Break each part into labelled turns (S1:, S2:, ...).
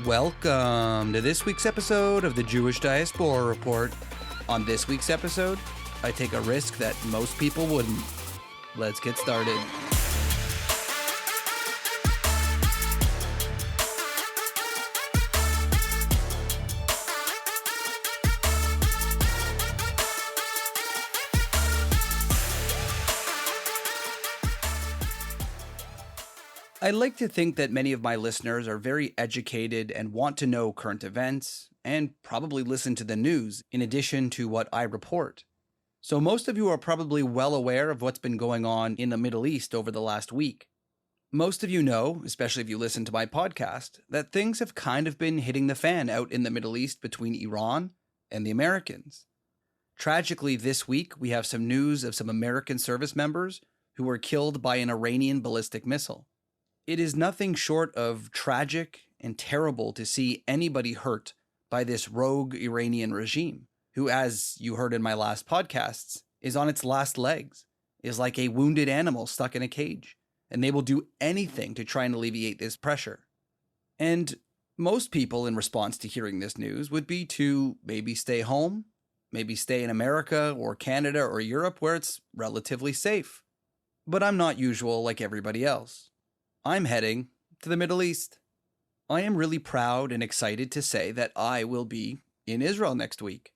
S1: Welcome to this week's episode of the Jewish Diaspora Report. On this week's episode, I take a risk that most people wouldn't. Let's get started. I like to think that many of my listeners are very educated and want to know current events and probably listen to the news in addition to what I report. So most of you are probably well aware of what's been going on in the Middle East over the last week. Most of you know, especially if you listen to my podcast, that things have kind of been hitting the fan out in the Middle East between Iran and the Americans. Tragically, this week we have some news of some American service members who were killed by an Iranian ballistic missile. It is nothing short of tragic and terrible to see anybody hurt by this rogue Iranian regime, who, as you heard in my last podcasts, is on its last legs, is like a wounded animal stuck in a cage, and they will do anything to try and alleviate this pressure. And most people, in response to hearing this news, would be to maybe stay home, maybe stay in America or Canada or Europe where it's relatively safe. But I'm not usual like everybody else. I'm heading to the Middle East. I am really proud and excited to say that I will be in Israel next week.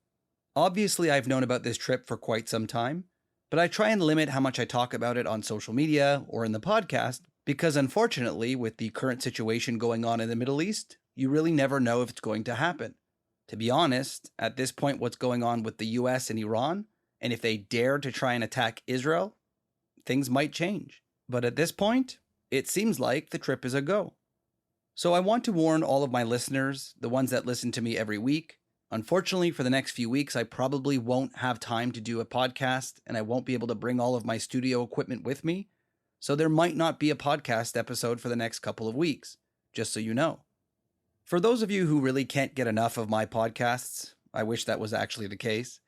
S1: Obviously, I've known about this trip for quite some time, but I try and limit how much I talk about it on social media or in the podcast because, unfortunately, with the current situation going on in the Middle East, you really never know if it's going to happen. To be honest, at this point, what's going on with the US and Iran, and if they dare to try and attack Israel, things might change. But at this point, it seems like the trip is a go. So I want to warn all of my listeners, the ones that listen to me every week. Unfortunately, for the next few weeks, I probably won't have time to do a podcast and I won't be able to bring all of my studio equipment with me. So there might not be a podcast episode for the next couple of weeks, just so you know. For those of you who really can't get enough of my podcasts, I wish that was actually the case.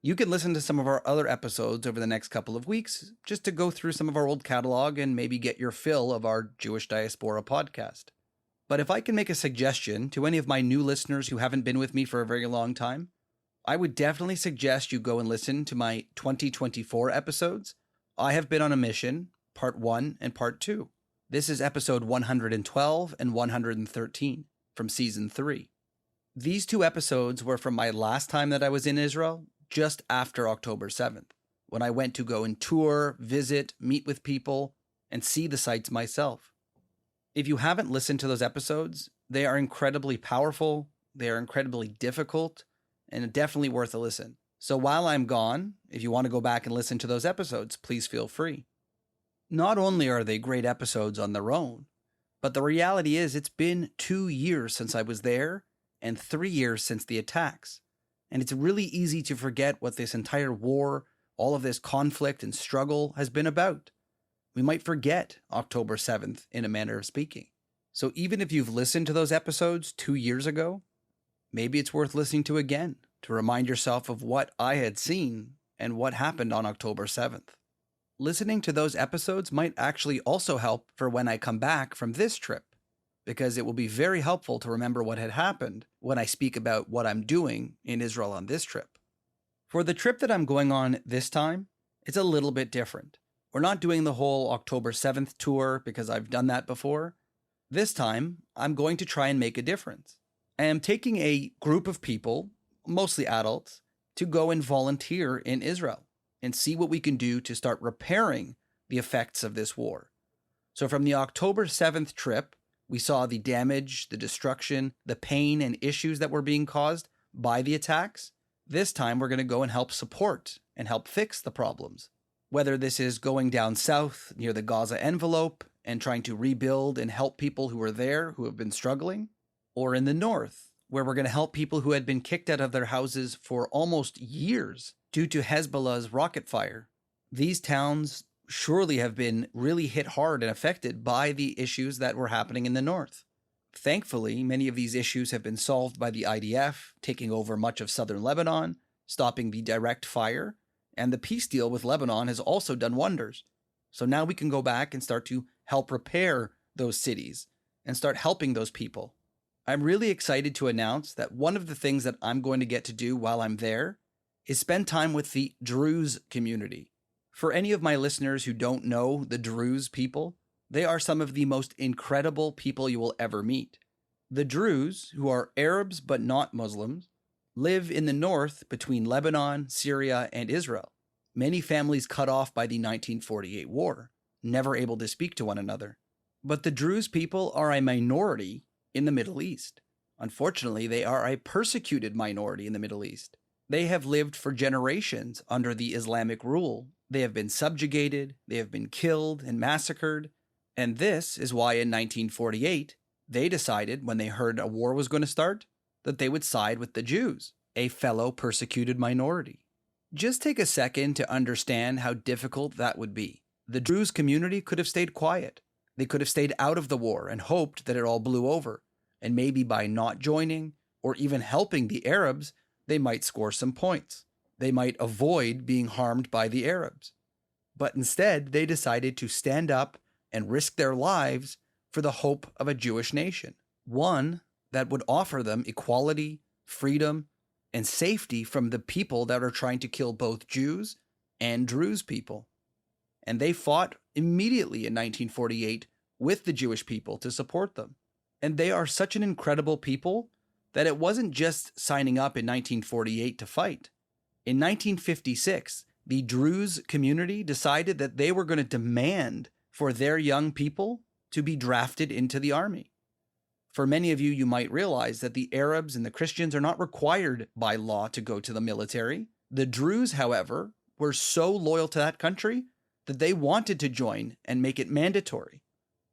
S1: You can listen to some of our other episodes over the next couple of weeks just to go through some of our old catalog and maybe get your fill of our Jewish Diaspora podcast. But if I can make a suggestion to any of my new listeners who haven't been with me for a very long time, I would definitely suggest you go and listen to my 2024 episodes. I Have Been on a Mission, Part 1 and Part 2. This is episode 112 and 113 from Season 3. These two episodes were from my last time that I was in Israel, just after October 7th, when I went to go and tour, visit, meet with people, and see the sites myself. If you haven't listened to those episodes, they are incredibly powerful, they are incredibly difficult, and definitely worth a listen. So while I'm gone, if you want to go back and listen to those episodes, please feel free. Not only are they great episodes on their own, but the reality is it's been 2 years since I was there and 3 years since the attacks. And it's really easy to forget what this entire war, all of this conflict and struggle has been about. We might forget October 7th in a manner of speaking. So even if you've listened to those episodes 2 years ago, maybe it's worth listening to again to remind yourself of what I had seen and what happened on October 7th. Listening to those episodes might actually also help for when I come back from this trip, because it will be very helpful to remember what had happened when I speak about what I'm doing in Israel on this trip. For the trip that I'm going on this time, it's a little bit different. We're not doing the whole October 7th tour because I've done that before. This time, I'm going to try and make a difference. I am taking a group of people, mostly adults, to go and volunteer in Israel and see what we can do to start repairing the effects of this war. So from the October 7th trip, we saw the damage, the destruction, the pain and issues that were being caused by the attacks. This time, we're going to go and help support and help fix the problems. Whether this is going down south near the Gaza envelope and trying to rebuild and help people who are there who have been struggling, or in the north, where we're going to help people who had been kicked out of their houses for almost years due to Hezbollah's rocket fire. These towns surely have been really hit hard and affected by the issues that were happening in the north. Thankfully, many of these issues have been solved by the IDF taking over much of southern Lebanon, stopping the direct fire, and the peace deal with Lebanon has also done wonders. So now we can go back and start to help repair those cities and start helping those people. I'm really excited to announce that one of the things that I'm going to get to do while I'm there is spend time with the Druze community. For any of my listeners who don't know the Druze people, they are some of the most incredible people you will ever meet. The Druze, who are Arabs but not Muslims, live in the north between Lebanon, Syria, and Israel. Many families cut off by the 1948 war, never able to speak to one another. But the Druze people are a minority in the Middle East. Unfortunately, they are a persecuted minority in the Middle East. They have lived for generations under the Islamic rule. They have been subjugated, they have been killed and massacred, and this is why in 1948, they decided when they heard a war was going to start, that they would side with the Jews, a fellow persecuted minority. Just take a second to understand how difficult that would be. The Druze community could have stayed quiet. They could have stayed out of the war and hoped that it all blew over, and maybe by not joining or even helping the Arabs, they might score some points. They might avoid being harmed by the Arabs. But instead, they decided to stand up and risk their lives for the hope of a Jewish nation, one that would offer them equality, freedom, and safety from the people that are trying to kill both Jews and Druze people. And they fought immediately in 1948 with the Jewish people to support them. And they are such an incredible people that it wasn't just signing up in 1948 to fight. In 1956, the Druze community decided that they were going to demand for their young people to be drafted into the army. For many of you, you might realize that the Arabs and the Christians are not required by law to go to the military. The Druze, however, were so loyal to that country that they wanted to join and make it mandatory.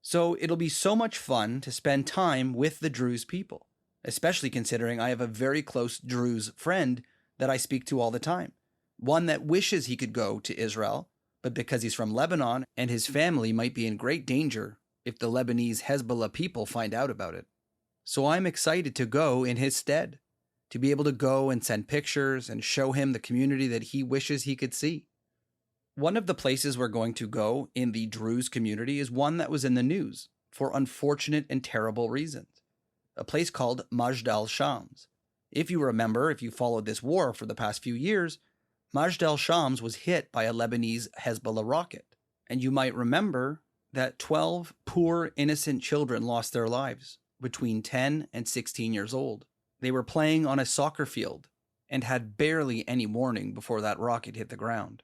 S1: So it'll be so much fun to spend time with the Druze people, especially considering I have a very close Druze friend that I speak to all the time. One that wishes he could go to Israel, but because he's from Lebanon and his family might be in great danger if the Lebanese Hezbollah people find out about it. So I'm excited to go in his stead, to be able to go and send pictures and show him the community that he wishes he could see. One of the places we're going to go in the Druze community is one that was in the news for unfortunate and terrible reasons. A place called Majd al-Shams. If you remember, if you followed this war for the past few years, Majd al-Shams was hit by a Lebanese Hezbollah rocket. And you might remember that 12 poor, innocent children lost their lives between 10 and 16 years old. They were playing on a soccer field and had barely any warning before that rocket hit the ground.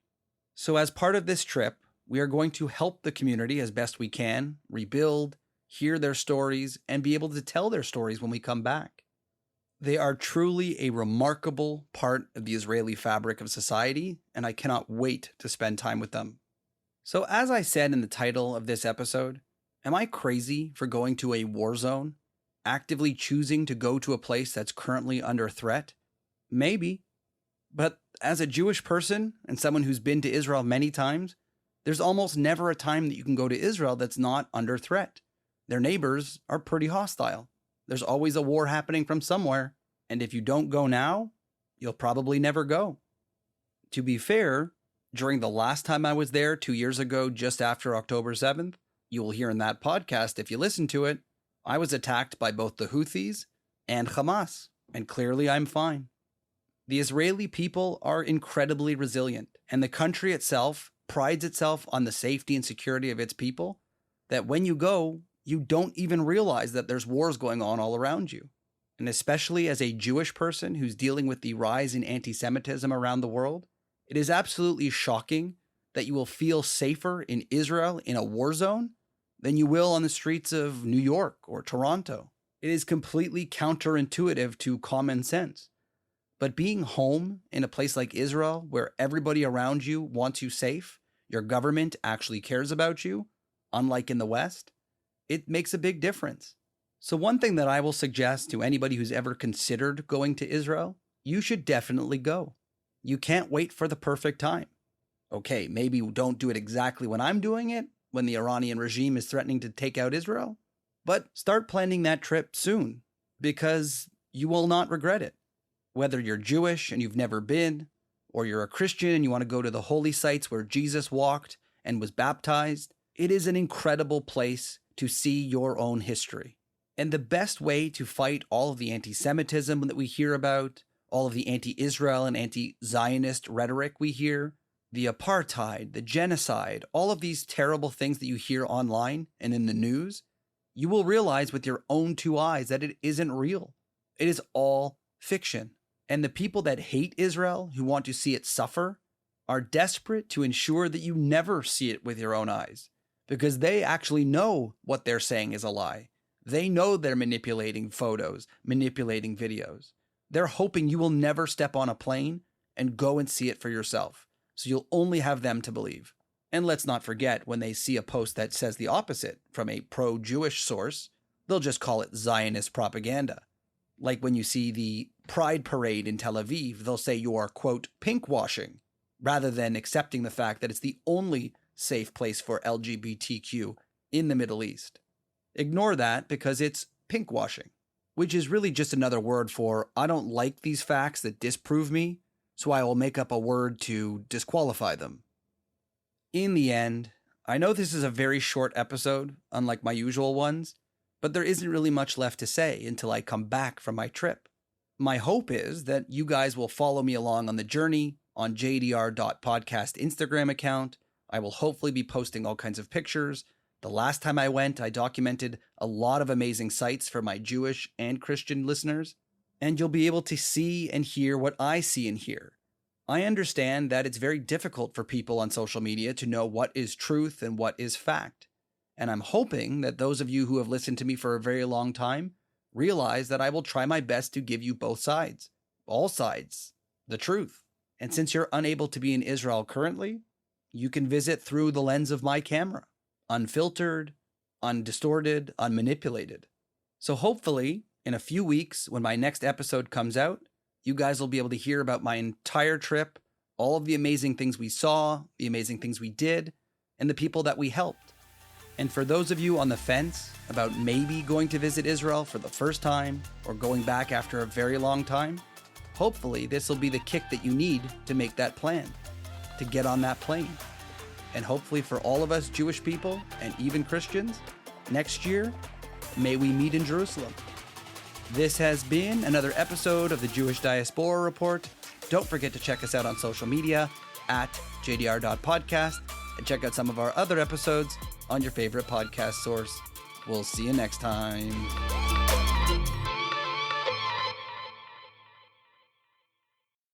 S1: So as part of this trip, we are going to help the community as best we can, rebuild, hear their stories, and be able to tell their stories when we come back. They are truly a remarkable part of the Israeli fabric of society, and I cannot wait to spend time with them. So as I said in the title of this episode, am I crazy for going to a war zone? Actively choosing to go to a place that's currently under threat? Maybe. But as a Jewish person and someone who's been to Israel many times, there's almost never a time that you can go to Israel that's not under threat. Their neighbors are pretty hostile. There's always a war happening from somewhere, and if you don't go now, you'll probably never go. To be fair, during the last time I was there 2 years ago, just after October 7th, you will hear in that podcast if you listen to it, I was attacked by both the Houthis and Hamas, and clearly I'm fine. The Israeli people are incredibly resilient, and the country itself prides itself on the safety and security of its people, that when you go, you don't even realize that there's wars going on all around you. And especially as a Jewish person who's dealing with the rise in anti-Semitism around the world, it is absolutely shocking that you will feel safer in Israel in a war zone than you will on the streets of New York or Toronto. It is completely counterintuitive to common sense. But being home in a place like Israel, where everybody around you wants you safe, your government actually cares about you, unlike in the West, it makes a big difference. So one thing that I will suggest to anybody who's ever considered going to Israel, you should definitely go. You can't wait for the perfect time. Okay, maybe don't do it exactly when I'm doing it, when the Iranian regime is threatening to take out Israel, but start planning that trip soon, because you will not regret it. Whether you're Jewish and you've never been, or you're a Christian and you want to go to the holy sites where Jesus walked and was baptized, it is an incredible place to see your own history. And the best way to fight all of the anti-Semitism that we hear about, all of the anti-Israel and anti-Zionist rhetoric we hear, the apartheid, the genocide, all of these terrible things that you hear online and in the news, you will realize with your own two eyes that it isn't real. It is all fiction. And the people that hate Israel, who want to see it suffer, are desperate to ensure that you never see it with your own eyes, because they actually know what they're saying is a lie. They know they're manipulating photos, manipulating videos. They're hoping you will never step on a plane and go and see it for yourself, so you'll only have them to believe. And let's not forget, when they see a post that says the opposite from a pro-Jewish source, they'll just call it Zionist propaganda. Like when you see the Pride Parade in Tel Aviv, they'll say you are, quote, pinkwashing, rather than accepting the fact that it's the only safe place for LGBTQ in the Middle East. Ignore that because it's pinkwashing, which is really just another word for I don't like these facts that disprove me, so I will make up a word to disqualify them. In the end, I know this is a very short episode, unlike my usual ones, but there isn't really much left to say until I come back from my trip. My hope is that you guys will follow me along on the journey on jdr.podcast Instagram account. I will hopefully be posting all kinds of pictures. The last time I went, I documented a lot of amazing sites for my Jewish and Christian listeners, and you'll be able to see and hear what I see and hear. I understand that it's very difficult for people on social media to know what is truth and what is fact. And I'm hoping that those of you who have listened to me for a very long time realize that I will try my best to give you both sides, all sides, the truth. And since you're unable to be in Israel currently, you can visit through the lens of my camera, unfiltered, undistorted, unmanipulated. So hopefully, in a few weeks, when my next episode comes out, you guys will be able to hear about my entire trip, all of the amazing things we saw, the amazing things we did, and the people that we helped. And for those of you on the fence about maybe going to visit Israel for the first time or going back after a very long time, hopefully this will be the kick that you need to make that plan, to get on that plane. And hopefully for all of us Jewish people and even Christians, next year, may we meet in Jerusalem. This has been another episode of the Jewish Diaspora Report. Don't forget to check us out on social media at jdr.podcast and check out some of our other episodes on your favorite podcast source. We'll see you next time.